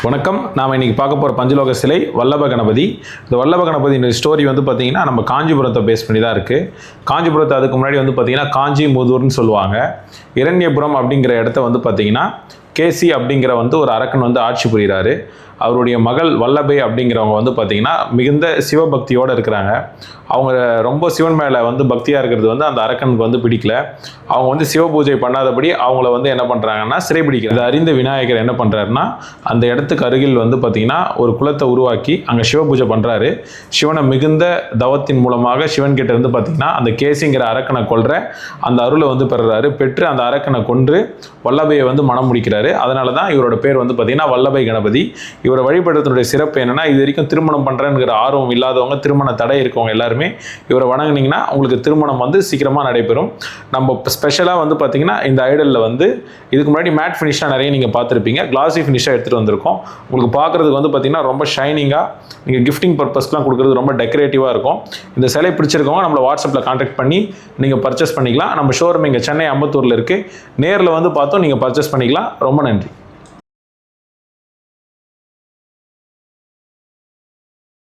வணக்கம். நாம் இன்னைக்கு பார்க்க போகிற பஞ்சலோக சிலை வல்லப கணபதி. இந்த வல்லப கணபதியின் ஸ்டோரி பார்த்தீங்கன்னா நம்ம காஞ்சிபுரத்தை பேஸ் பண்ணி தான் இருக்குது. காஞ்சிபுரத்தை அதுக்கு முன்னாடி பார்த்தீங்கன்னா காஞ்சி முதூர்னு சொல்லுவாங்க. இரண்யபுரம் அப்படிங்கிற இடத்த பார்த்தீங்கன்னா கேசி அப்படிங்கிற ஒரு அரக்கன் ஆட்சி புரிகிறாரு. அவருடைய மகள் வல்லபை அப்படிங்கிறவங்க பார்த்தீங்கன்னா மிகுந்த சிவபக்தியோடு இருக்கிறாங்க. அவங்க ரொம்ப சிவன் மேலே பக்தியாக இருக்கிறது அந்த அரக்கனுக்கு பிடிக்கல. அவங்க சிவ பூஜை பண்ணாதபடி அவங்கள என்ன பண்ணுறாங்கன்னா சிறைபிடிக்கிறது. இதை அறிந்த விநாயகர் என்ன பண்ணுறாருன்னா அந்த இடத்துக்கு அருகில் பார்த்தீங்கன்னா ஒரு குளத்தை உருவாக்கி அங்கே சிவ பூஜை பண்ணுறாரு. சிவனை மிகுந்த தவத்தின் மூலமாக சிவன் கிட்ட பார்த்தீங்கன்னா அந்த கேசிங்கிற அரக்கனை கொல்ற அந்த அருளை பெறுறாரு. பெற்று அந்த அரக்கனை கொன்று வல்லபையை மனம் முடிக்கிறாரு. அதனால தான் இவரோட பேர் பார்த்தீங்கன்னா வல்லபை கணபதி. இவரை வழிபடுறதுடைய சிறப்பு என்னன்னா, இது வரைக்கும் திருமணம் பண்ணுறேங்கிற ஆர்வம் இல்லாதவங்க, திருமண தடை இருக்கவங்க எல்லாருமே இவரை வணங்குனீங்கன்னா உங்களுக்கு திருமணம் சீக்கிரமாக நடைபெறும். நம்ம ஸ்பெஷலாக பார்த்தீங்கன்னா இந்த ஐடலில் இதுக்கு முன்னாடி மேட் ஃபினிஷ்லாம் நிறைய நீங்கள் பார்த்துருப்பீங்க. கிளாசி ஃபினிஷாக எடுத்துகிட்டு வந்திருக்கோம். உங்களுக்கு பார்க்குறதுக்கு பார்த்தீங்கன்னா ரொம்ப ஷைனிங்காக, நீங்கள் கிஃப்டிங் பர்பஸ்லாம் கொடுக்குறது ரொம்ப டெக்கரேட்டிவாக இருக்கும். இந்த சிலை பிடிச்சிருக்கவங்க நம்மளை வாட்ஸ்அப்பில் கான்டாக்ட் பண்ணி நீங்கள் பர்ச்சேஸ் பண்ணிக்கலாம். நம்ம ஷோரூம் இங்கே சென்னை அம்பத்தூரில் இருக்குது. நேரில் பார்த்தோம் நீங்கள் பர்ச்சேஸ் பண்ணிக்கலாம். ரொம்ப நன்றி.